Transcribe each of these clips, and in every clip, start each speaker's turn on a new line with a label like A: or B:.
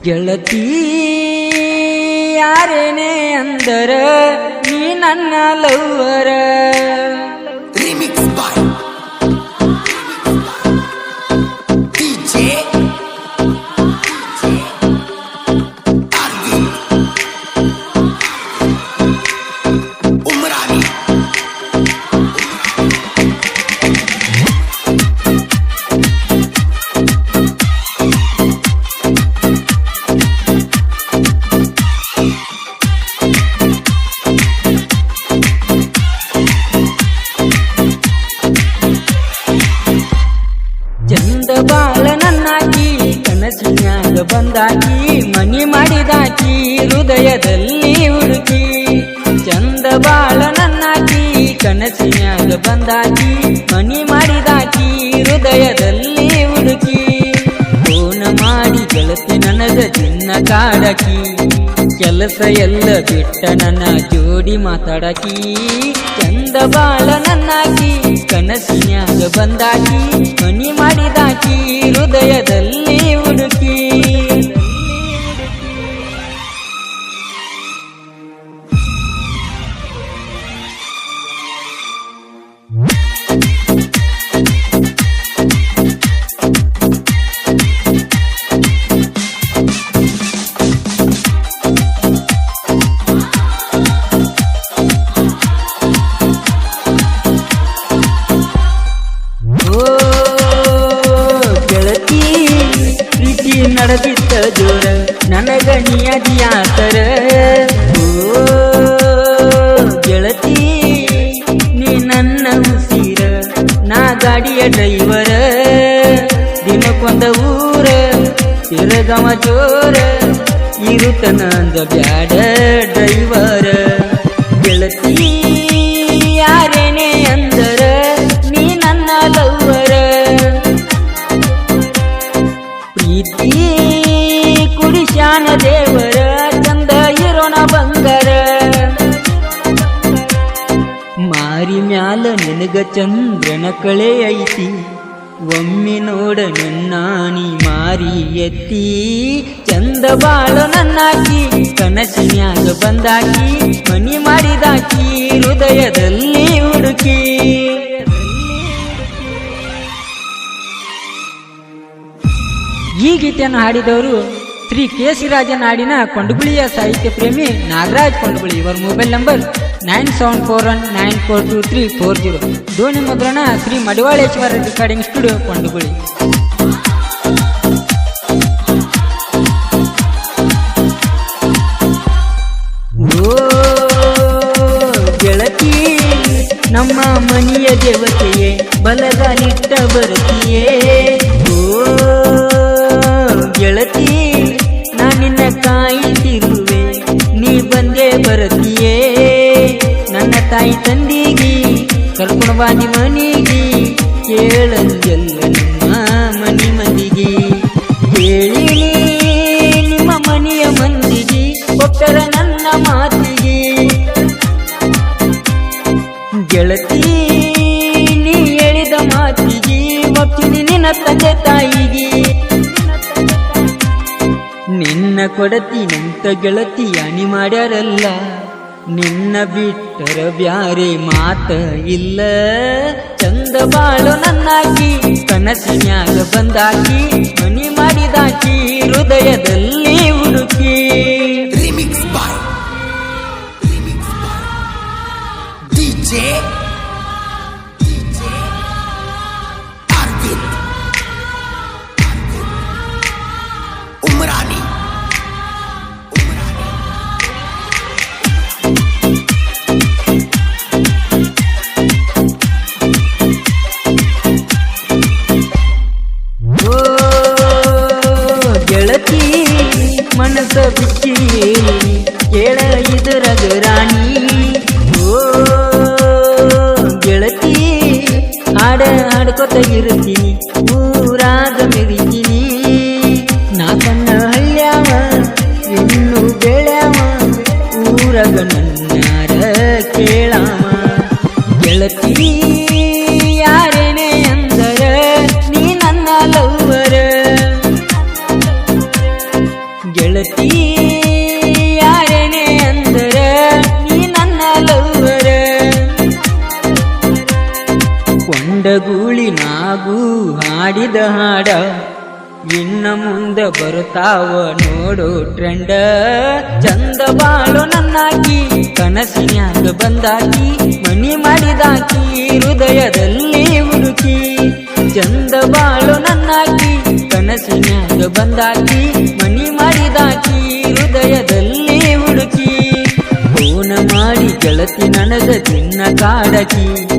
A: ಗೆಳತಿ ಯಾರೇನೇ ಅಂದರ ನೀ ನನ್ನ lover.
B: Remix boy DJ Arvind Umrani.
A: ಚಂದ ಬಾಳ ನನ್ನಾಕಿ ಕನಸಿನ್ಯಾಗ ಬಂದಾಕಿ ಮನಿ ಮಾಡಿದಾಕಿ ಹೃದಯದಲ್ಲಿ ಹುಡುಕಿ. ಚಂದ ಬಾಳ ನನ್ನಾಕಿ ಕನಸಿನ್ಯಾಗ ಬಂದಾಕಿ ಮನಿ ಮಾಡಿದಾಕಿ ಹೃದಯದಲ್ಲಿ ಹುಡುಕಿ. ಫೋನ ಮಾಡಿ ಗೆಳತಿ ನನಗ ಚಿನ್ನ ಕಾಡಕಿ ಕೆಲಸ ಎಲ್ಲ ಬಿಟ್ಟ ನನ್ನ ಜೋಡಿ ಮಾತಾಡಕಿ. ಚಂದ ಬಾಳ ನನ್ನಾಕಿ ಕನಸಿನ್ಯಾಗ ಬಂದಾಕಿ ಮನಿ ಮಾಡಿದಾಕಿ ಹೃದಯದಲ್ಲಿ ಹುಡುಕಿ. ಗೆಳತಿ ಪ್ರೀತಿ ನಡೆದಿದ್ದ ಜೋರ ನನಗ ನಿಯದಿಯಾತರ. ಓ ಗೆಳತಿ ನೀ ನನ್ನ ಉಸಿರ ನಾ ಗಾಡಿಯ ಡ್ರೈವರ. ದಿನಕ್ಕೊಂದ ಊರ ತಿರುಗವ ಜೋರ ಇರುತನ ಅಂದ ಬ್ಯಾಡ ಡ್ರೈವರ. ಗೆಳತಿ ಯಾರೇನೇ ಅಂದರ ನೀ ನನ್ನ ಲವ್ವರ. ಪ್ರೀತಿ ಕುಡಿಶಾನ ದೇವರ ಚಂದ ಇರೋಣ ಬಂಗಾರ. ಮಾರಿ ಮ್ಯಾಲ ನಿನಗ ಚಂದ್ರನ ಕಳೆ ಐತಿ ಒಮ್ಮೆ ನೋಡ ನನ್ನಾನಿ ಮಾರಿ ಎತ್ತಿ. ಚಂದ ಬಾಳ ನನ್ನಾಕಿ ಕನಸಿನ್ಯಾಗ ಬಂದಾಕಿ ಮನಿ ಮಾಡಿದಾಕಿ ಹೃದಯದಲ್ಲಿ ಹುಡುಕಿ. ಈ ಗೀತೆಯನ್ನು ಹಾಡಿದವರು ಶ್ರೀ ಕೆ.ಸಿ. ರಾಜನ್ ಹಾಡಿನ ಕೊಂಡಗುಳಿಯ ಸಾಹಿತ್ಯ ಪ್ರೇಮಿ ನಾಗರಾಜ್ ಕೊಂಡಗುಳಿ. ಇವರ ಮೊಬೈಲ್ ನಂಬರ್ 9741942340. ಧ್ವನಿ ಮುದ್ರಣ ಶ್ರೀ ಮಡಿವಾಳೇಶ್ವರ ರೆಕಾರ್ಡಿಂಗ್ ಸ್ಟುಡಿಯೋ ಕೊಂಡಗುಳಿ. ಓ ಗೆಳತಿ ನಮ್ಮ ಮನೆಯ ದೇವತೆಯೇ ಬಲಗಾಲಿಟ್ಟ ಬರುತ್ತೀಯೇ. ಓ ಗೆಳತಿ ನಾ ನಿನ್ನ ಕಾಯುತ್ತಿರುವೆ ನೀ ಬಂದೇ ಬರುತ್ತೀಯೇ. ನನ್ನ ತಾಯಿ ತಂದಿಗಿ ಕರ್ಕೊಂಡು ಬಾನಿ ಮನಿಗಿ ಕೇಳಂಗೆಲ್ಲ ನಿಮ್ಮ ಮನಿ ಮಂದಿಗಿ. ಕೇಳಿನಿ ನಿಮ್ಮ ಮನೆಯ ಮಂದಿಗಿ ಒಟ್ಟರ ನನ್ನ ಮಾತಿಗಿ. ಗೆಳತಿ ನೀ ಹೇಳಿದ ಮಾತಿಗಿ ಒಪ್ಪಿನಿ ನಿನ್ನ ತಂದೆ ತಾಯಿಗಿ. ನಿನ್ನ ಕೊಡತಿನಂತ ಗೆಳತಿ ಅಣಿ ಮಾಡ್ಯಾರಲ್ಲ ನಿನ್ನ ಬಿಟ್ಟರ ಬ್ಯಾರೆ ಮಾತ ಇಲ್ಲ. ಚಂದ ಬಾಳು ನನ್ನಾಕಿ ಕನಸಿನ್ಯಾಗ ಬಂದಾಕಿ ಮನಿ ಮಾಡಿದಾಕಿ ಹೃದಯದಲ್ಲಿ ಹುಡುಕಿ.
B: Remix boy DJ Arvind Umrani.
A: ಓ ಗೆಳತಿ ಮನಸ ಬಿಚ್ಚಿ ಕೇಳ ಇದರಗ ರಾಣಿ. ಓ ಗೆಳತಿ ಹಾಡ ಹಾಡ್ಕೊತ ಇರ್ತೀನಿ ಊರಾಗ ಮೆರಿತೀನಿ. ನಾ ಕಣ್ಣ ಹಳ್ಳ್ಯಾವ ಇನ್ನು ಬೆಳ್ಯಾವ ಊರಾಗ ನನ್ನಾರ ಕೇಳಾವ. ಗೆಳತಿ ಯಾರೇನೇ ಅಂದರ ನೀ ನನ್ನ ಲವ್ವರ. ಹಾಗೂ ಹಾಡಿದ ಹಾಡ ಇನ್ನ ಮುಂದೆ ಬರುತ್ತಾವ ನೋಡು ಟ್ರೆಂಡ. ಚಂದ ಬಾಳು ನನ್ನಾಕಿ ಕನಸಿನ್ಯಾಗ ಬಂದಾಕಿ ಮನಿ ಮಾಡಿದಾಕಿ ಹೃದಯದಲ್ಲಿ ಹುಡುಕಿ. ಚಂದ ಬಾಳು ನನ್ನಾಕಿ ಕನಸಿನ್ಯಾಗ ಬಂದಾಕಿ ಮನಿ ಮಾಡಿದಾಕಿ ಹೃದಯದಲ್ಲಿ ಹುಡುಕಿ. ಫೋನ ಮಾಡಿ ಗೆಳತಿ ನನಗ ದಿನ ಕಾಡಕಿ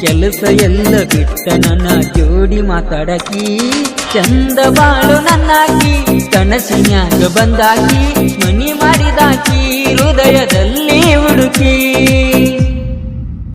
A: ಕೆಲಸ ಎಲ್ಲ ಬಿಟ್ಟ ನನ್ನ ಜೋಡಿ ಮಾತಾಡಕಿ. ಚಂದ ಬಾಳು ನನ್ನಾಕಿ ಕನಸಿನ್ಯಾಗ ಬಂದಾಕಿ ಮನಿ ಮಾಡಿದಾಕಿ ಹೃದಯದಲ್ಲಿ ಹುಡುಕಿ.